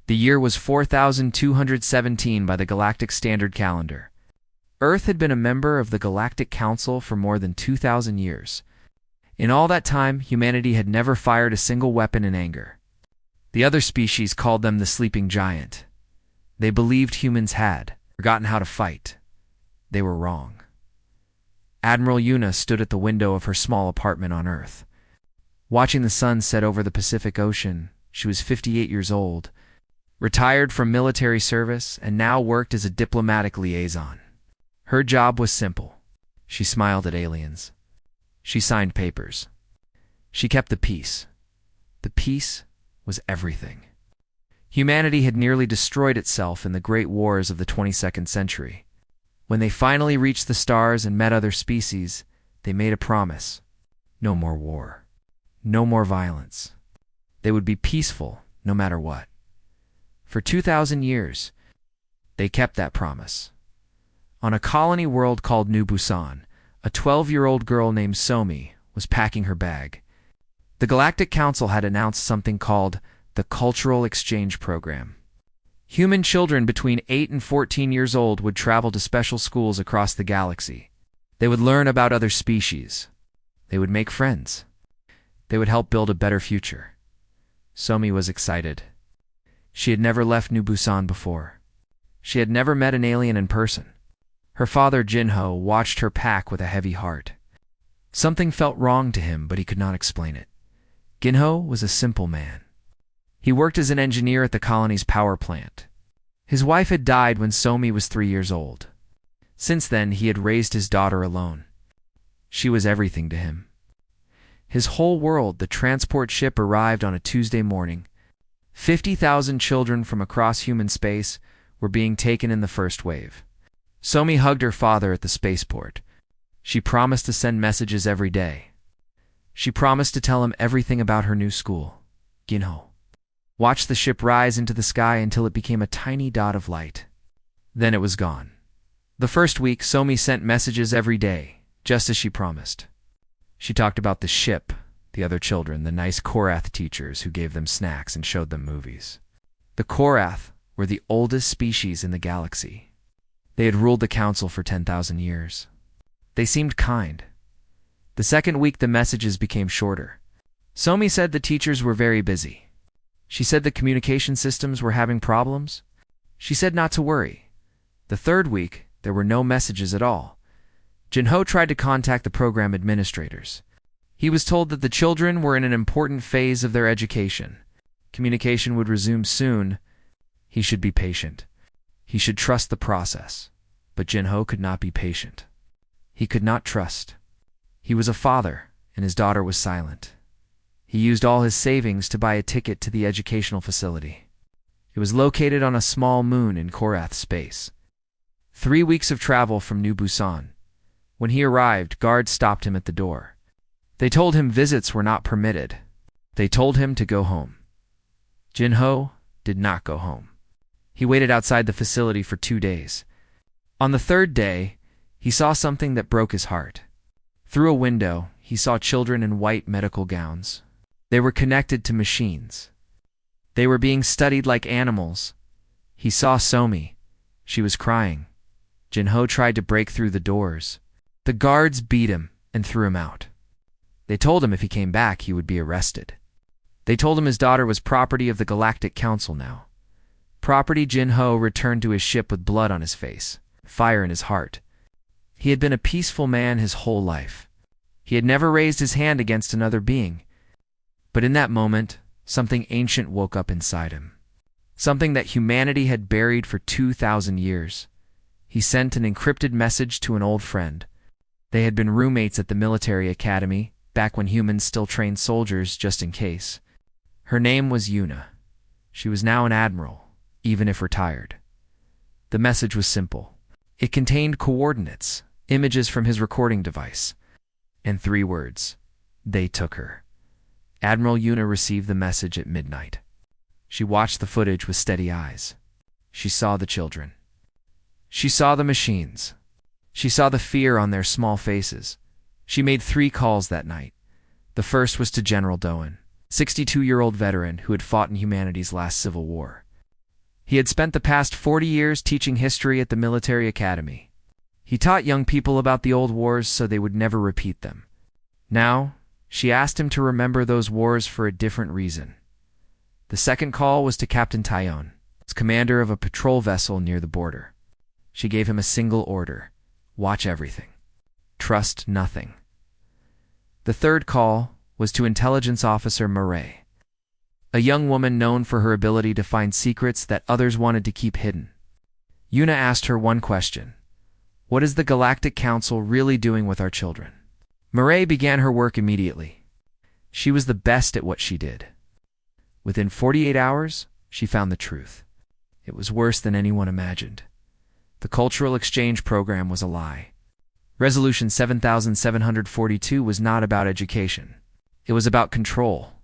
The year was 4217 by the Galactic Standard Calendar. Earth had been a member of the Galactic Council for more than 2,000 years. In all that time, humanity had never fired a single weapon in anger. The other species called them the Sleeping Giant. They believed humans had forgotten how to fight. They were wrong. Admiral Yuna stood at the window of her small apartment on Earth. Watching the sun set over the Pacific Ocean, she was 58 years old, retired from military service, and now worked as a diplomatic liaison. Her job was simple. She smiled at aliens. She signed papers. She kept the peace. The peace was everything. Humanity had nearly destroyed itself in the great wars of the 22nd century. When they finally reached the stars and met other species, they made a promise. No more war. No more violence. They would be peaceful no matter what. For 2,000 years, they kept that promise. On a colony world called New Busan, a 12-year-old girl named Somi was packing her bag. The Galactic Council had announced something called the Cultural Exchange Program. Human children between 8 and 14 years old would travel to special schools across the galaxy. They would learn about other species. They would make friends. They would help build a better future. Somi was excited. She had never left New Busan before. She had never met an alien in person. Her father, Jinho, watched her pack with a heavy heart. Something felt wrong to him, but he could not explain it. Ginho was a simple man. He worked as an engineer at the colony's power plant. His wife had died when Somi was 3 years old. Since then, he had raised his daughter alone. She was everything to him. His whole world, the transport ship, arrived on a Tuesday morning. 50,000 children from across human space were being taken in the first wave. Somi hugged her father at the spaceport. She promised to send messages every day. She promised to tell him everything about her new school. Ginho watched the ship rise into the sky until it became a tiny dot of light. Then it was gone. The first week, Somi sent messages every day, just as she promised. She talked about the ship, the other children, the nice Korath teachers who gave them snacks and showed them movies. The Korath were the oldest species in the galaxy. They had ruled the council for 10,000 years. They seemed kind. The second week, the messages became shorter. Somi said the teachers were very busy. She said the communication systems were having problems. She said not to worry. The third week, there were no messages at all. Jinho tried to contact the program administrators. He was told that the children were in an important phase of their education. Communication would resume soon. He should be patient. He should trust the process. But Jinho could not be patient. He could not trust. He was a father, and his daughter was silent. He used all his savings to buy a ticket to the educational facility. It was located on a small moon in Korath space. 3 weeks of travel from New Busan. When he arrived, guards stopped him at the door. They told him visits were not permitted. They told him to go home. Jinho did not go home. He waited outside the facility for 2 days. On the third day, he saw something that broke his heart. Through a window, he saw children in white medical gowns. They were connected to machines. They were being studied like animals. He saw Somi. She was crying. Jinho tried to break through the doors. The guards beat him and threw him out. They told him if he came back, he would be arrested. They told him his daughter was property of the Galactic Council now. Property. Jinho returned to his ship with blood on his face, fire in his heart. He had been a peaceful man his whole life. He had never raised his hand against another being. But in that moment, something ancient woke up inside him. Something that humanity had buried for 2,000 years. He sent an encrypted message to an old friend. They had been roommates at the military academy, back when humans still trained soldiers just in case. Her name was Yuna. She was now an admiral, even if retired. The message was simple. It contained coordinates, images from his recording device, and 3 words. They took her. Admiral Yuna received the message at midnight. She watched the footage with steady eyes. She saw the children. She saw the machines. She saw the fear on their small faces. She made 3 calls that night. The first was to General Doan, 62-year-old veteran who had fought in humanity's last civil war. He had spent the past 40 years teaching history at the military academy. He taught young people about the old wars so they would never repeat them. Now, she asked him to remember those wars for a different reason. The second call was to Captain Tyone, commander of a patrol vessel near the border. She gave him a single order: watch everything. Trust nothing. The third call was to Intelligence Officer Mockery, a young woman known for her ability to find secrets that others wanted to keep hidden. Yuna asked her one question: what is the Galactic Council really doing with our children? Mockery began her work immediately. She was the best at what she did. Within 48 hours, she found the truth. It was worse than anyone imagined. The cultural exchange program was a lie. Resolution 7742 was not about education. It was about control.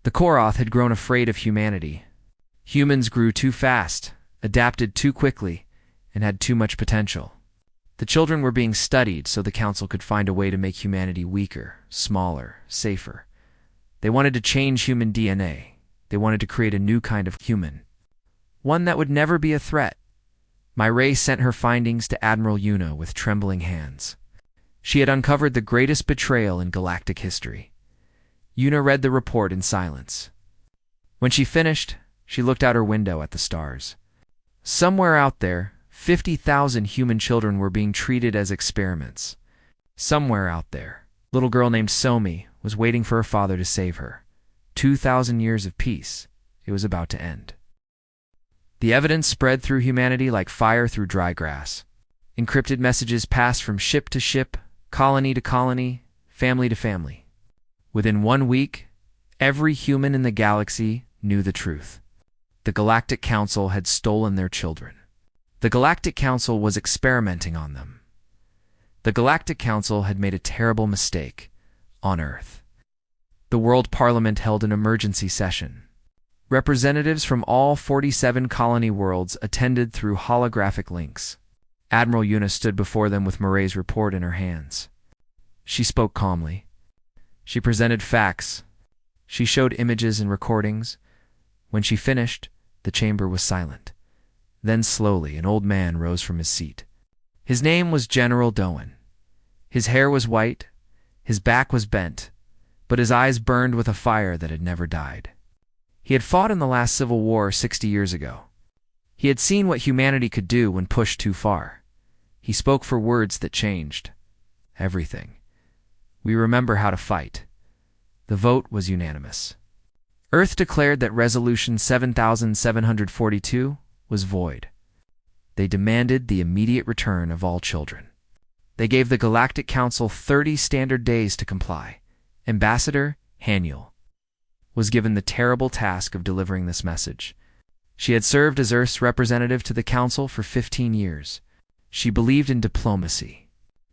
The Koroth had grown afraid of humanity. Humans grew too fast, adapted too quickly, and had too much potential. The children were being studied so the Council could find a way to make humanity weaker, smaller, safer. They wanted to change human DNA. They wanted to create a new kind of human. One that would never be a threat. Mockery sent her findings to Admiral Yuna with trembling hands. She had uncovered the greatest betrayal in galactic history. Yuna read the report in silence. When she finished, she looked out her window at the stars. Somewhere out there, 50,000 human children were being treated as experiments. Somewhere out there, a little girl named Somi was waiting for her father to save her. 2,000 years of peace. It was about to end. The evidence spread through humanity like fire through dry grass. Encrypted messages passed from ship to ship, colony to colony, family to family. Within 1 week, every human in the galaxy knew the truth. The Galactic Council had stolen their children. The Galactic Council was experimenting on them. The Galactic Council had made a terrible mistake on Earth. The World Parliament held an emergency session. Representatives from all 47 colony worlds attended through holographic links. Admiral Yuna stood before them with Mockery's report in her hands. She spoke calmly. She presented facts. She showed images and recordings. When she finished, the chamber was silent. Then slowly, an old man rose from his seat. His name was General Doan. His hair was white, his back was bent, but his eyes burned with a fire that had never died. He had fought in the last civil war 60 years ago. He had seen what humanity could do when pushed too far. He spoke for words that changed everything. We remember how to fight. The vote was unanimous. Earth declared that Resolution 7742 was void. They demanded the immediate return of all children. They gave the Galactic Council 30 standard days to comply. Ambassador Haniel was given the terrible task of delivering this message. She had served as Earth's representative to the Council for 15 years. She believed in diplomacy.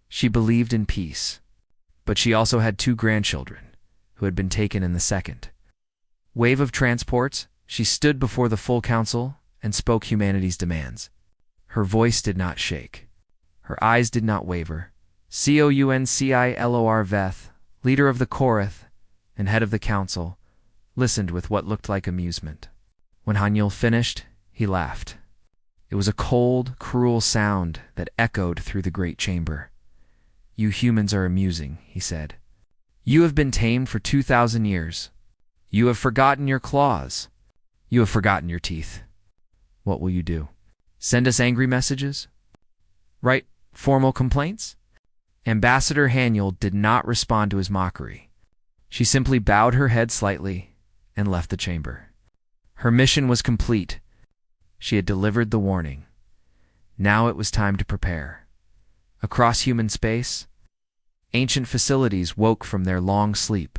She believed in peace. But she also had 2 grandchildren, who had been taken in the second wave of transports. She stood before the full Council and spoke humanity's demands. Her voice did not shake. Her eyes did not waver. Councilor Veth, leader of the Koroth and head of the Council, listened with what looked like amusement. When Haniel finished, he laughed. It was a cold, cruel sound that echoed through the great chamber. You humans are amusing, he said. You have been tamed for 2,000 years. You have forgotten your claws. You have forgotten your teeth. What will you do? Send us angry messages? Write formal complaints? Ambassador Haniel did not respond to his mockery. She simply bowed her head slightly and left the chamber. Her mission was complete. She had delivered the warning. Now it was time to prepare. Across human space, ancient facilities woke from their long sleep.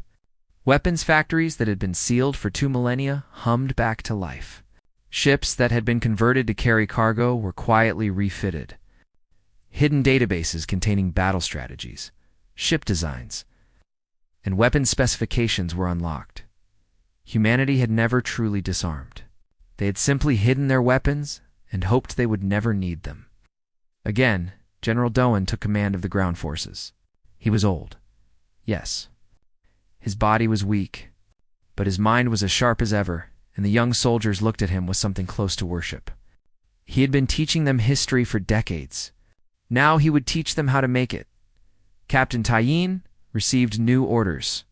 Weapons factories that had been sealed for 2 millennia hummed back to life. Ships that had been converted to carry cargo were quietly refitted. Hidden databases containing battle strategies, ship designs, and weapon specifications were unlocked. Humanity had never truly disarmed. They had simply hidden their weapons and hoped they would never need them. Again, General Doan took command of the ground forces. He was old. Yes. His body was weak, but his mind was as sharp as ever, and the young soldiers looked at him with something close to worship. He had been teaching them history for decades. Now he would teach them how to make it. Captain Tyin received new orders.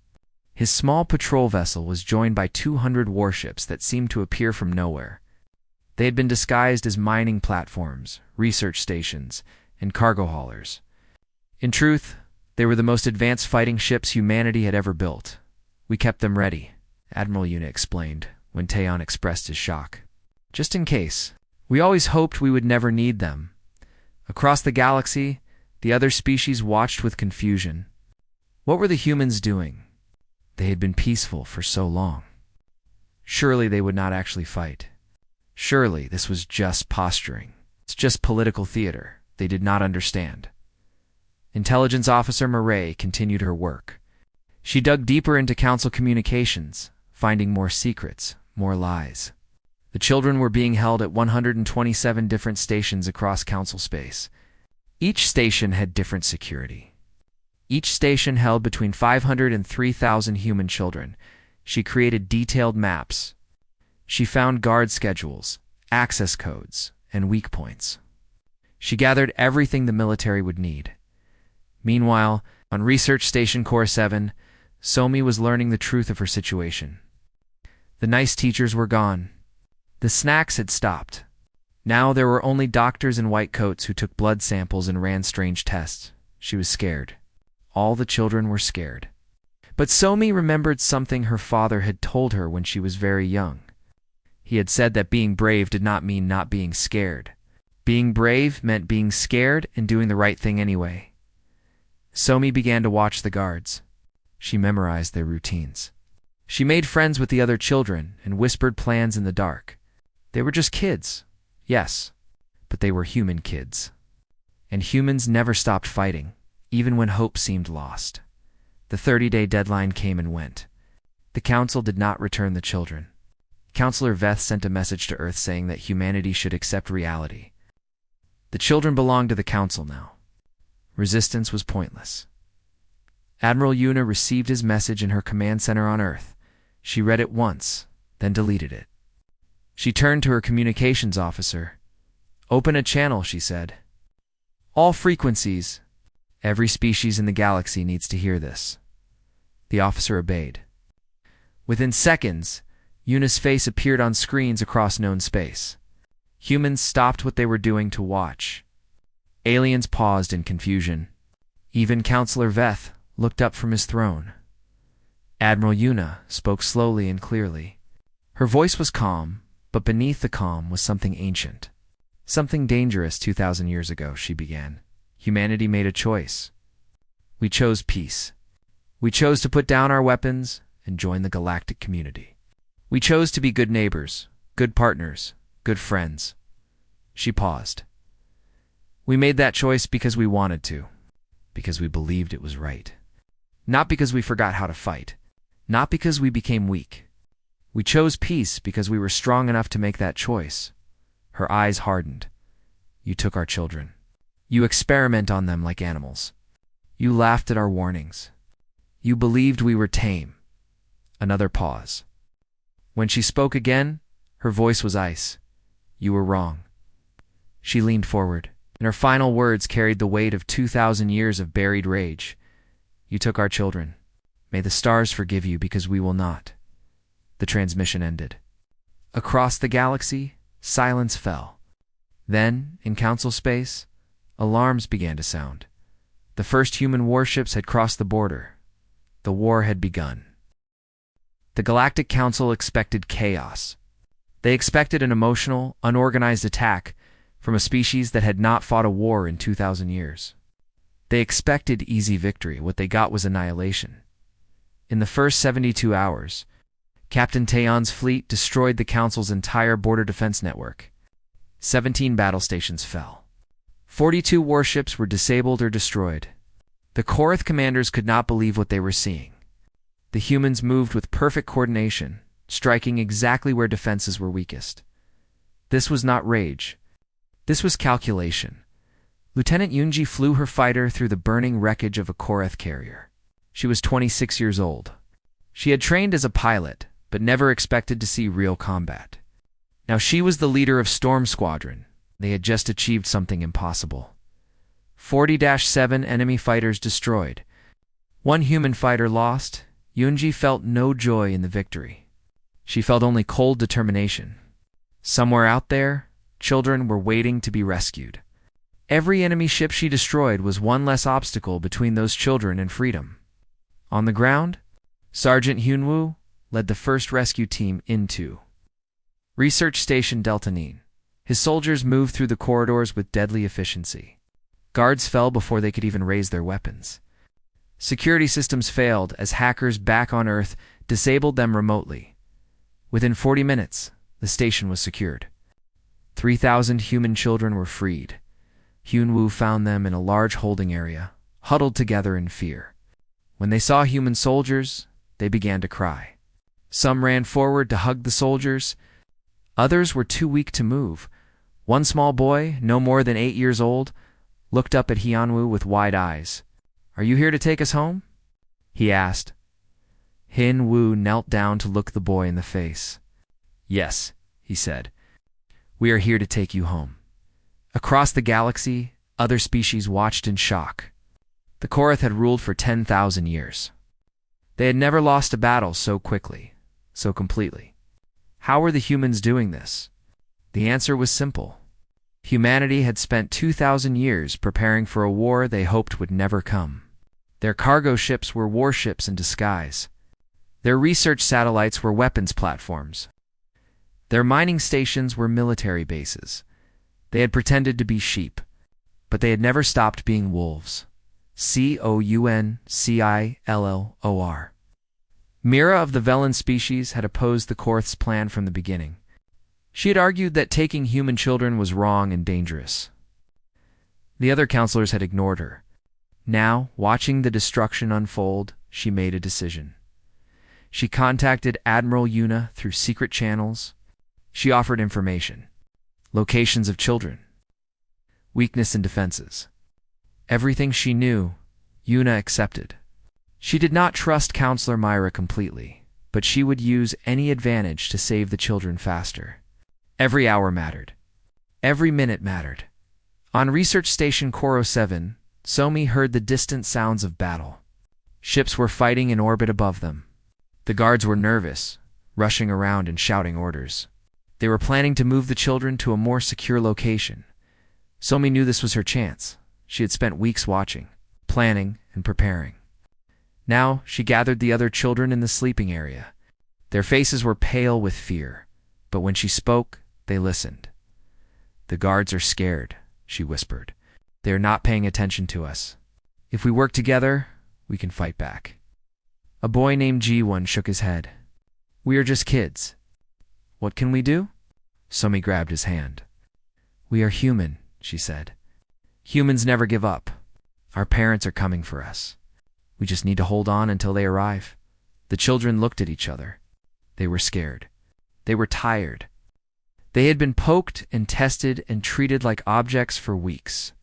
His small patrol vessel was joined by 200 warships that seemed to appear from nowhere. They had been disguised as mining platforms, research stations, and cargo haulers. In truth, they were the most advanced fighting ships humanity had ever built. We kept them ready, Admiral Yuna explained, when Taeyeon expressed his shock. Just in case. We always hoped we would never need them. Across the galaxy, the other species watched with confusion. What were the humans doing? They had been peaceful for so long. Surely they would not actually fight. Surely this was just posturing. It's just political theater. They did not understand. Intelligence Officer Mockery continued her work. She dug deeper into Council communications, finding more secrets, more lies. The children were being held at 127 different stations across Council space. Each station had different security. Each station held between 500 and 3,000 human children. She created detailed maps. She found guard schedules, access codes, and weak points. She gathered everything the military would need. Meanwhile, on Research Station Core 7, Somi was learning the truth of her situation. The nice teachers were gone. The snacks had stopped. Now there were only doctors in white coats who took blood samples and ran strange tests. She was scared. All the children were scared. But Somi remembered something her father had told her when she was very young. He had said that being brave did not mean not being scared. Being brave meant being scared and doing the right thing anyway. Somi began to watch the guards. She memorized their routines. She made friends with the other children and whispered plans in the dark. They were just kids, yes, but they were human kids. And humans never stopped fighting, even when hope seemed lost. The 30-day deadline came and went. The Council did not return the children. Counselor Veth sent a message to Earth saying that humanity should accept reality. The children belonged to the Council now. Resistance was pointless. Admiral Yuna received his message in her command center on Earth. She read it once, then deleted it. She turned to her communications officer. "Open a channel," she said. "All frequencies. Every species in the galaxy needs to hear this." The officer obeyed. Within seconds, Yuna's face appeared on screens across known space. Humans stopped what they were doing to watch. Aliens paused in confusion. Even Counselor Veth looked up from his throne. Admiral Yuna spoke slowly and clearly. Her voice was calm, but beneath the calm was something ancient. Something dangerous 2,000 years ago, she began. Humanity made a choice. We chose peace. We chose to put down our weapons and join the galactic community. We chose to be good neighbors, good partners, good friends. She paused. We made that choice because we wanted to, because we believed it was right. Not because we forgot how to fight, not because we became weak. We chose peace because we were strong enough to make that choice. Her eyes hardened. You took our children. You experiment on them like animals. You laughed at our warnings. You believed we were tame. Another pause. When she spoke again, her voice was ice. You were wrong. She leaned forward, and her final words carried the weight of 2,000 years of buried rage. You took our children. May the stars forgive you because we will not. The transmission ended. Across the galaxy, silence fell. Then, in Council space, alarms began to sound. The first human warships had crossed the border. The war had begun. The Galactic Council expected chaos. They expected an emotional, unorganized attack from a species that had not fought a war in 2,000 years. They expected easy victory. What they got was annihilation. In the first 72 hours, Captain Taeyeon's fleet destroyed the Council's entire border defense network. 17 battle stations fell. 42 warships were disabled or destroyed. The Korath commanders could not believe what they were seeing. The humans moved with perfect coordination, striking exactly where defenses were weakest. This was not rage. This was calculation. Lieutenant Yunji flew her fighter through the burning wreckage of a Korath carrier. She was 26 years old. She had trained as a pilot, but never expected to see real combat. Now she was the leader of Storm Squadron. They had just achieved something impossible. 40-7 enemy fighters destroyed. One human fighter lost. Yunji felt no joy in the victory. She felt only cold determination. Somewhere out there, children were waiting to be rescued. Every enemy ship she destroyed was one less obstacle between those children and freedom. On the ground, Sergeant Hyunwoo led the first rescue team into Research Station Delta Nine. His soldiers moved through the corridors with deadly efficiency. Guards fell before they could even raise their weapons. Security systems failed as hackers back on Earth disabled them remotely. Within 40 minutes, the station was secured. 3,000 human children were freed. Hyunwoo found them in a large holding area, huddled together in fear. When they saw human soldiers, they began to cry. Some ran forward to hug the soldiers. Others were too weak to move. One small boy, no more than 8 years old, looked up at Hyunwoo with wide eyes. "Are you here to take us home?" he asked. Hyunwoo knelt down to look the boy in the face. "Yes," he said. "We are here to take you home." Across the galaxy, other species watched in shock. The Korath had ruled for 10,000 years. They had never lost a battle so quickly, so completely. How were the humans doing this? The answer was simple. Humanity had spent 2,000 years preparing for a war they hoped would never come. Their cargo ships were warships in disguise. Their research satellites were weapons platforms. Their mining stations were military bases. They had pretended to be sheep, but they had never stopped being wolves. Councillor. Mira of the Velen species had opposed the Korath's plan from the beginning. She had argued that taking human children was wrong and dangerous. The other counselors had ignored her. Now, watching the destruction unfold, she made a decision. She contacted Admiral Yuna through secret channels. She offered information. Locations of children. Weakness and defenses. Everything she knew, Yuna accepted. She did not trust Counselor Myra completely, but she would use any advantage to save the children faster. Every hour mattered. Every minute mattered. On Research Station Koro 7, Somi heard the distant sounds of battle. Ships were fighting in orbit above them. The guards were nervous, rushing around and shouting orders. They were planning to move the children to a more secure location. Somi knew this was her chance. She had spent weeks watching, planning, and preparing. Now she gathered the other children in the sleeping area. Their faces were pale with fear, but when she spoke, they listened. "The guards are scared," she whispered. "They are not paying attention to us. If we work together, we can fight back." A boy named Ji-won shook his head. "We are just kids." "What can we do?" Somi grabbed his hand. "We are human," she said. "Humans never give up. Our parents are coming for us. We just need to hold on until they arrive." The children looked at each other. They were scared. They were tired. They had been poked and tested and treated like objects for weeks.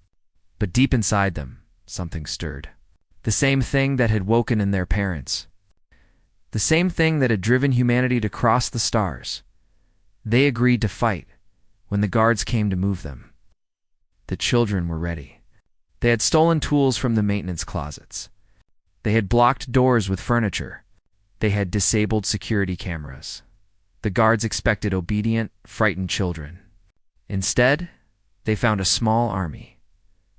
But deep inside them, something stirred. The same thing that had woken in their parents. The same thing that had driven humanity to cross the stars. They agreed to fight when the guards came to move them. The children were ready. They had stolen tools from the maintenance closets. They had blocked doors with furniture. They had disabled security cameras. The guards expected obedient, frightened children. Instead, they found a small army.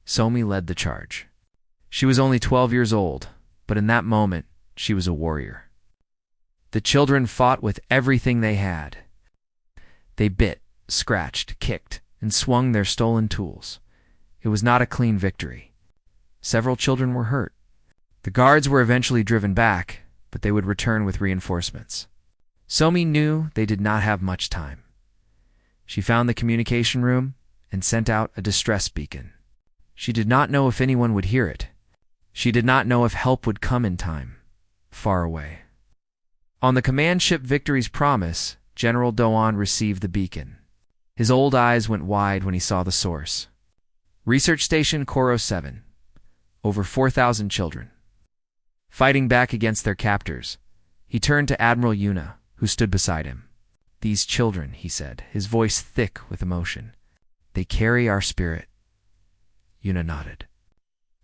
Somi led the charge. She was only 12 years old, but in that moment, she was a warrior. The children fought with everything they had. They bit, scratched, kicked, and swung their stolen tools. It was not a clean victory. Several children were hurt. The guards were eventually driven back, but they would return with reinforcements. Somi knew they did not have much time. She found the communication room and sent out a distress beacon. She did not know if anyone would hear it. She did not know if help would come in time. Far away. On the command ship Victory's Promise, General Doan received the beacon. His old eyes went wide when he saw the source. Research Station Koro 7. Over 4,000 children. Fighting back against their captors, he turned to Admiral Yuna. who stood beside him. "These children," he said, his voice thick with emotion. "They carry our spirit." Yuna nodded.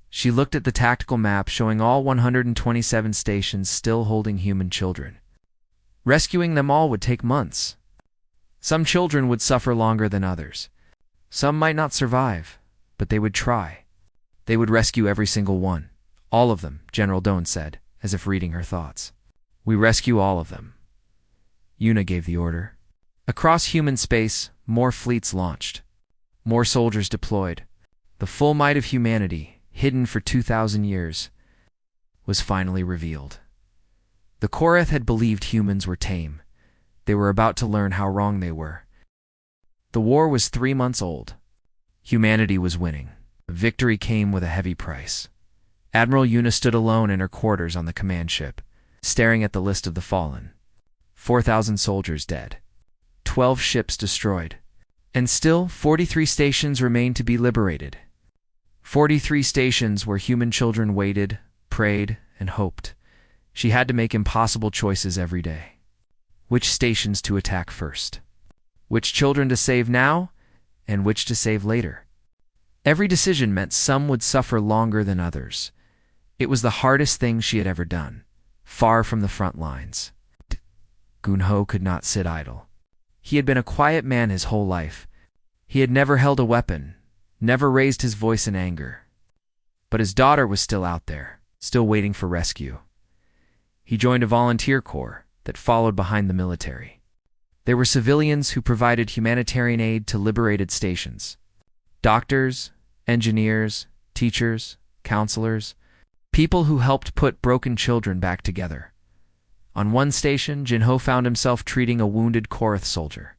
She looked at the tactical map showing all 127 stations still holding human children. Rescuing them all would take months. Some children would suffer longer than others. Some might not survive, but they would try. They would rescue every single one. "All of them," General Doan said, as if reading her thoughts. "We rescue all of them." Yuna gave the order. Across human space, more fleets launched. More soldiers deployed. The full might of humanity, hidden for 2,000 years, was finally revealed. The Korath had believed humans were tame. They were about to learn how wrong they were. The war was 3 months old. Humanity was winning. Victory came with a heavy price. Admiral Yuna stood alone in her quarters on the command ship, staring at the list of the fallen. 4,000 soldiers dead. 12 ships destroyed. And still, 43 stations remained to be liberated. 43 stations where human children waited, prayed, and hoped. She had to make impossible choices every day. Which stations to attack first? Which children to save now, and which to save later? Every decision meant some would suffer longer than others. It was the hardest thing she had ever done, far from the front lines. Gunho could not sit idle. He had been a quiet man his whole life. He had never held a weapon, never raised his voice in anger. But his daughter was still out there, still waiting for rescue. He joined a volunteer corps that followed behind the military. There were civilians who provided humanitarian aid to liberated stations. Doctors, engineers, teachers, counselors, people who helped put broken children back together. On one station, Jinho found himself treating a wounded Korath soldier.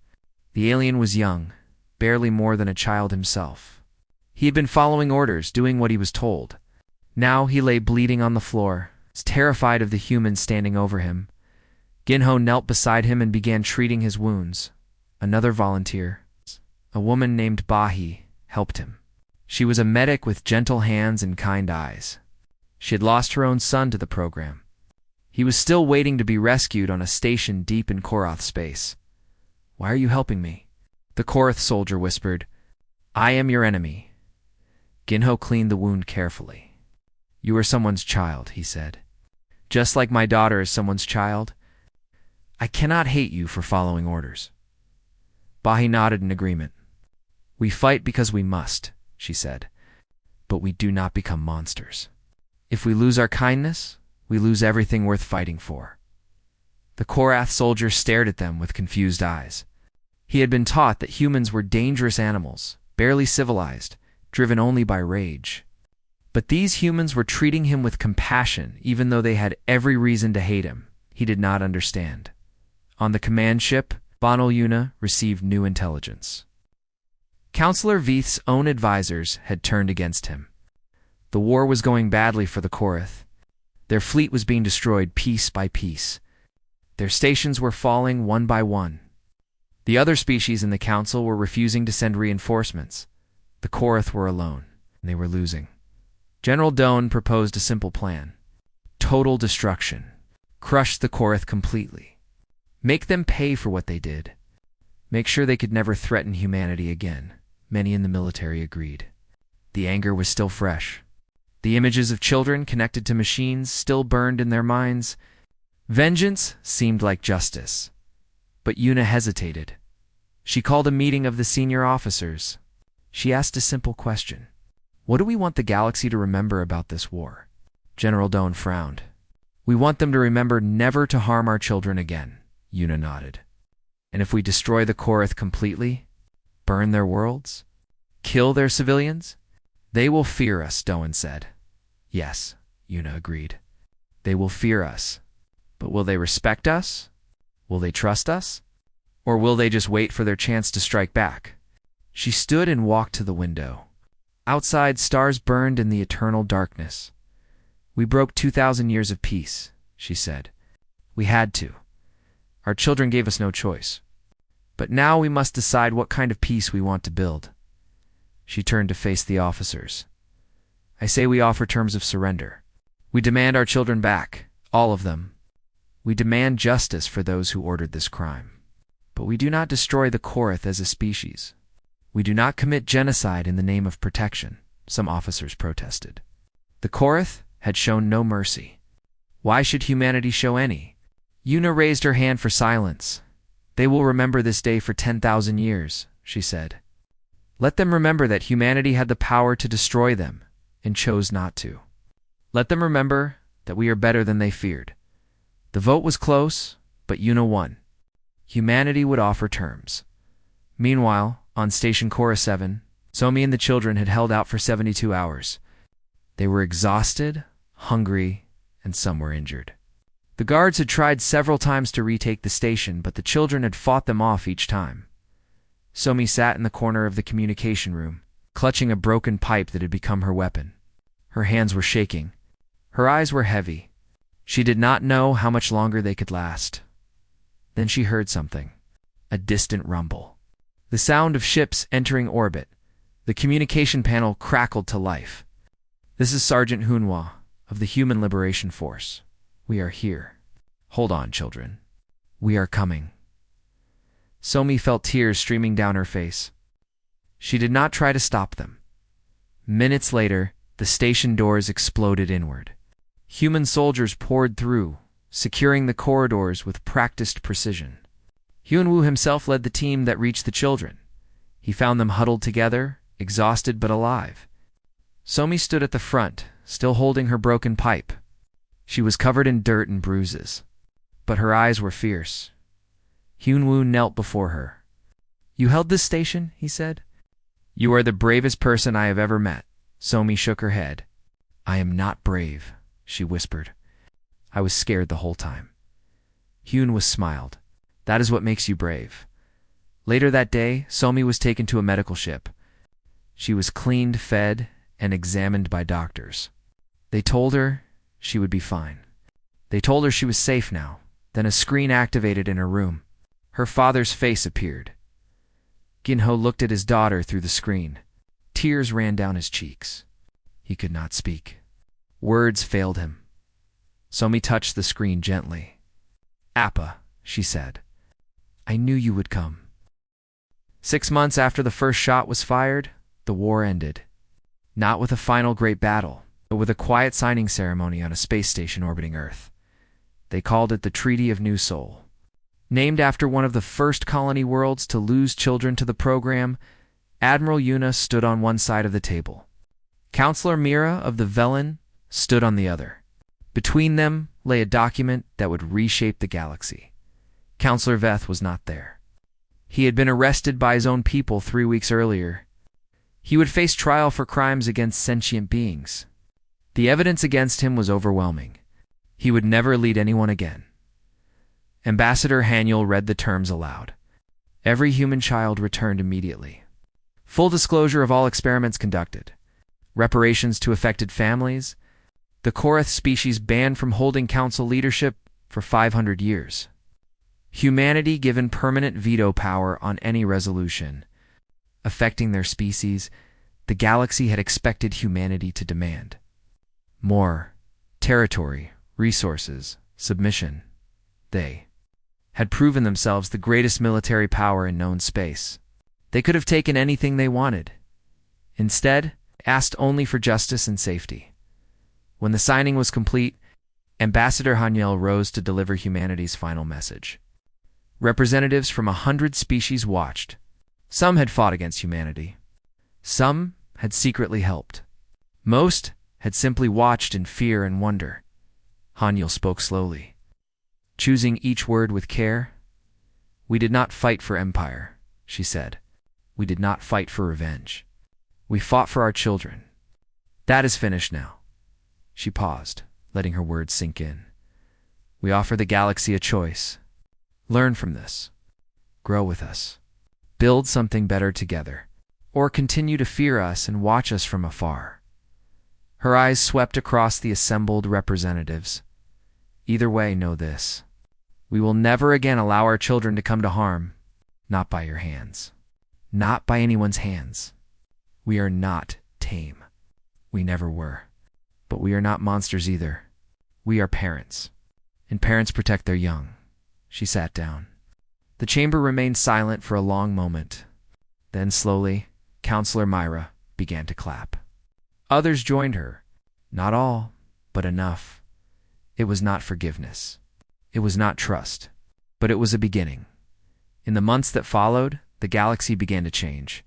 The alien was young, barely more than a child himself. He had been following orders, doing what he was told. Now he lay bleeding on the floor, terrified of the humans standing over him. Ginho knelt beside him and began treating his wounds. Another volunteer, a woman named Bahi, helped him. She was a medic with gentle hands and kind eyes. She had lost her own son to the program. He was still waiting to be rescued on a station deep in Korath space. "Why are you helping me?" The Korath soldier whispered. "I am your enemy." Ginho cleaned the wound carefully. "You are someone's child," he said. "Just like my daughter is someone's child. I cannot hate you for following orders." Bahi nodded in agreement. "We fight because we must," she said, "but we do not become monsters. If we lose our kindness, we lose everything worth fighting for." The Korath soldier stared at them with confused eyes. He had been taught that humans were dangerous animals, barely civilized, driven only by rage. But these humans were treating him with compassion, even though they had every reason to hate him. He did not understand. On the command ship, Banal Yuna received new intelligence. Counselor Veith's own advisors had turned against him. The war was going badly for the Korath. Their fleet was being destroyed piece by piece. Their stations were falling one by one. The other species in the council were refusing to send reinforcements. The Korath were alone, and they were losing. General Doan proposed a simple plan. Total destruction. Crush the Korath completely. Make them pay for what they did. Make sure they could never threaten humanity again. Many in the military agreed. The anger was still fresh. The images of children connected to machines still burned in their minds. Vengeance seemed like justice. But Yuna hesitated. She called a meeting of the senior officers. She asked a simple question. "What do we want the galaxy to remember about this war?" General Doan frowned. "We want them to remember never to harm our children again," Yuna nodded. "And if we destroy the Korath completely, burn their worlds, kill their civilians, they will fear us," Doan said. "Yes," Yuna agreed. "They will fear us. But will they respect us? Will they trust us? Or will they just wait for their chance to strike back?" She stood and walked to the window. Outside, stars burned in the eternal darkness. "We broke 2,000 years of peace," she said. "We had to. Our children gave us no choice. But now we must decide what kind of peace we want to build." She turned to face the officers. "I say we offer terms of surrender. We demand our children back, all of them. We demand justice for those who ordered this crime. But we do not destroy the Korath as a species. We do not commit genocide in the name of protection, some officers protested. The Korath had shown no mercy. Why should humanity show any? Yuna raised her hand for silence. They will remember this day for 10,000 years, she said. Let them remember that humanity had the power to destroy them and chose not to. Let them remember that we are better than they feared. The vote was close, but Yuna won. Humanity would offer terms. Meanwhile, on Station Cora 7, Somi and the children had held out for 72 hours. They were exhausted, hungry, and some were injured. The guards had tried several times to retake the station, but the children had fought them off each time. Somi sat in the corner of the communication room, clutching a broken pipe that had become her weapon. Her hands were shaking. Her eyes were heavy. She did not know how much longer they could last. Then she heard something, a distant rumble. The sound of ships entering orbit. The communication panel crackled to life. This is Sergeant Hunhua of the Human Liberation Force. We are here. Hold on, children. We are coming. Somi felt tears streaming down her face. She did not try to stop them. Minutes later, the station doors exploded inward. Human soldiers poured through, securing the corridors with practiced precision. Hyunwoo himself led the team that reached the children. He found them huddled together, exhausted but alive. Somi stood at the front, still holding her broken pipe. She was covered in dirt and bruises, but her eyes were fierce. Hyunwoo knelt before her. You held this station, he said. You are the bravest person I have ever met. Somi shook her head. I am not brave, she whispered. I was scared the whole time. Hyunwoo smiled. That is what makes you brave. Later that day, Somi was taken to a medical ship. She was cleaned, fed, and examined by doctors. They told her she would be fine. They told her she was safe now. Then a screen activated in her room. Her father's face appeared. Ginho looked at his daughter through the screen. Tears ran down his cheeks. He could not speak. Words failed him. Somi touched the screen gently. Appa, she said. I knew you would come. 6 months after the first shot was fired, the war ended. Not with a final great battle, but with a quiet signing ceremony on a space station orbiting Earth. They called it the Treaty of New Seoul. Named after one of the first colony worlds to lose children to the program, Admiral Yuna stood on one side of the table. Counselor Mira of the Velen stood on the other. Between them lay a document that would reshape the galaxy. Counselor Veth was not there. He had been arrested by his own people 3 weeks earlier. He would face trial for crimes against sentient beings. The evidence against him was overwhelming. He would never lead anyone again. Ambassador Haniel read the terms aloud. Every human child returned immediately. Full disclosure of all experiments conducted. Reparations to affected families. The Korath species banned from holding council leadership for 500 years. Humanity given permanent veto power on any resolution affecting their species the galaxy had expected humanity to demand. More territory, resources, submission. They had proven themselves the greatest military power in known space. They could have taken anything they wanted. Instead, asked only for justice and safety. When the signing was complete, Ambassador Haniel rose to deliver humanity's final message. Representatives from 100 species watched. Some had fought against humanity. Some had secretly helped. Most had simply watched in fear and wonder. Haniel spoke slowly, choosing each word with care. We did not fight for empire, she said. We did not fight for revenge. We fought for our children. That is finished now. She paused, letting her words sink in. We offer the galaxy a choice. Learn from this. Grow with us. Build something better together. Or continue to fear us and watch us from afar. Her eyes swept across the assembled representatives. Either way, know this. We will never again allow our children to come to harm. Not by your hands. Not by anyone's hands. We are not tame. We never were. But we are not monsters either. We are parents. and parents protect their young. She sat down. The chamber remained silent for a long moment. Then slowly, Counselor Myra began to clap. Others joined her. Not all, but enough. It was not forgiveness. It was not trust. But it was a beginning. In the months that followed, the galaxy began to change.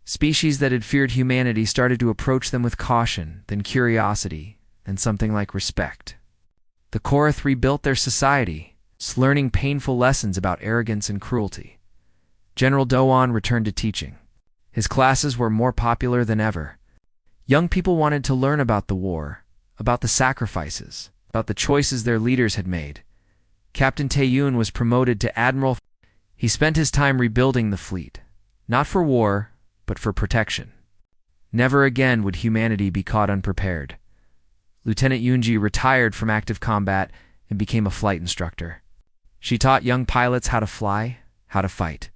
Species that had feared humanity started to approach them with caution, then curiosity, and something like respect. The Korath rebuilt their society, learning painful lessons about arrogance and cruelty. General Doan returned to teaching. His classes were more popular than ever. Young people wanted to learn about the war, about the sacrifices, about the choices their leaders had made. Captain Taeyun was promoted to admiral. He spent his time rebuilding the fleet, not for war, but for protection. Never again would humanity be caught unprepared. Lieutenant Yunji retired from active combat and became a flight instructor. She taught young pilots how to fly, how to fight,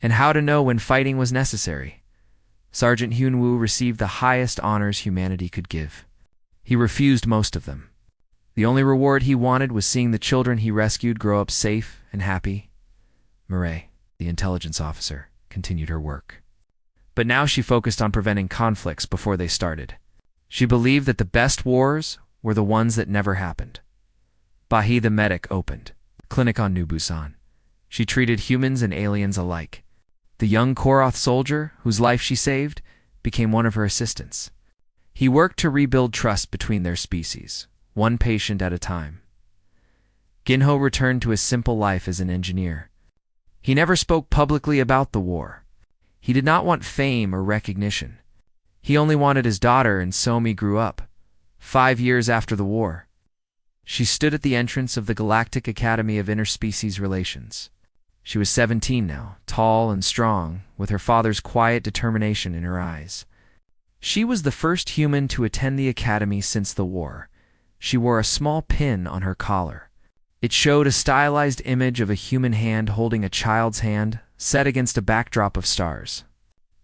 and how to know when fighting was necessary. Sergeant Hyunwoo received the highest honors humanity could give. He refused most of them. The only reward he wanted was seeing the children he rescued grow up safe and happy. Mireille, the intelligence officer, continued her work. But now she focused on preventing conflicts before they started. She believed that the best wars were the ones that never happened. Bahi the medic opened a clinic on New Busan. She treated humans and aliens alike. The young Korath soldier, whose life she saved, became one of her assistants. He worked to rebuild trust between their species, one patient at a time. Ginho returned to his simple life as an engineer. He never spoke publicly about the war. He did not want fame or recognition. He only wanted his daughter, and Somi grew up, 5 years after the war. She stood at the entrance of the Galactic Academy of Interspecies Relations. She was 17 now, tall and strong, with her father's quiet determination in her eyes. She was the first human to attend the academy since the war. She wore a small pin on her collar. It showed a stylized image of a human hand holding a child's hand, set against a backdrop of stars.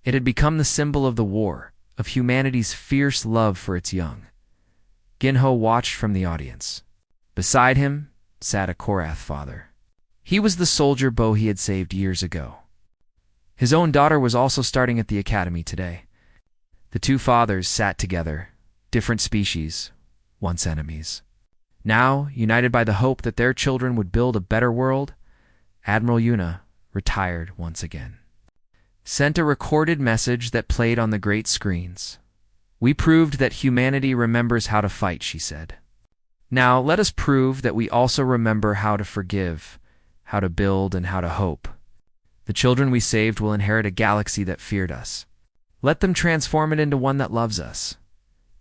It had become the symbol of the war, of humanity's fierce love for its young. Ginho watched from the audience. Beside him sat a Korath father. He was the soldier Bo he had saved years ago. His own daughter was also starting at the academy today. The two fathers sat together, different species, once enemies. Now, united by the hope that their children would build a better world, Admiral Yuna, retired once again, sent a recorded message that played on the great screens. "We proved that humanity remembers how to fight," she said. "Now let us prove that we also remember how to forgive, how to build, and how to hope. The children we saved will inherit a galaxy that feared us. Let them transform it into one that loves us."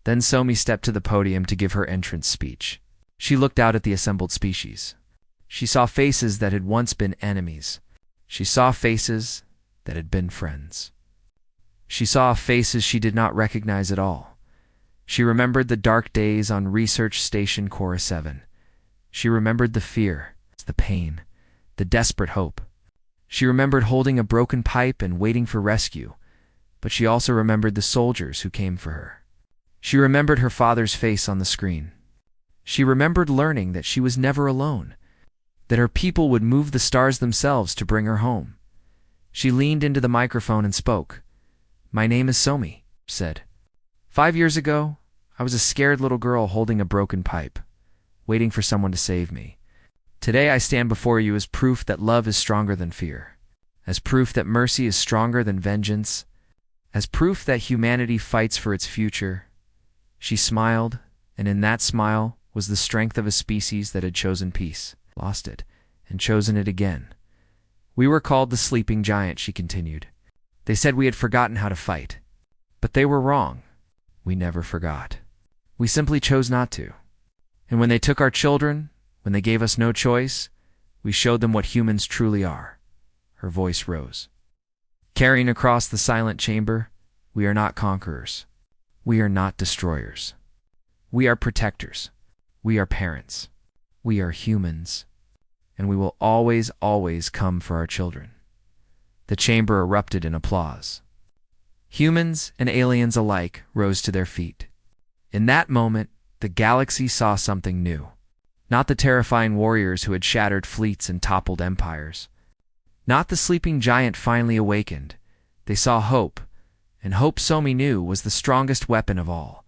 Then Somi stepped to the podium to give her entrance speech. She looked out at the assembled species. She saw faces that had once been enemies. She saw faces that had been friends. She saw faces she did not recognize at all. She remembered the dark days on Research Station Cora 7. She remembered the fear, the pain, the desperate hope. She remembered holding a broken pipe and waiting for rescue, but she also remembered the soldiers who came for her. She remembered her father's face on the screen. She remembered learning that she was never alone, that her people would move the stars themselves to bring her home. She leaned into the microphone and spoke. "My name is Somi," she said. 5 years ago, I was a scared little girl holding a broken pipe, waiting for someone to save me. Today I stand before you as proof that love is stronger than fear, as proof that mercy is stronger than vengeance, as proof that humanity fights for its future." She smiled, and in that smile was the strength of a species that had chosen peace, lost it, and chosen it again. "We were called the sleeping giant," she continued. "They said we had forgotten how to fight. But they were wrong. We never forgot. We simply chose not to. And when they took our children, when they gave us no choice, we showed them what humans truly are." Her voice rose. Carrying across the silent chamber, "We are not conquerors. We are not destroyers. We are protectors. We are parents. We are humans. And we will always, always come for our children." The chamber erupted in applause. Humans and aliens alike rose to their feet. In that moment, the galaxy saw something new. not the terrifying warriors who had shattered fleets and toppled empires. Not the sleeping giant finally awakened. They saw hope, and hope Somi knew was the strongest weapon of all.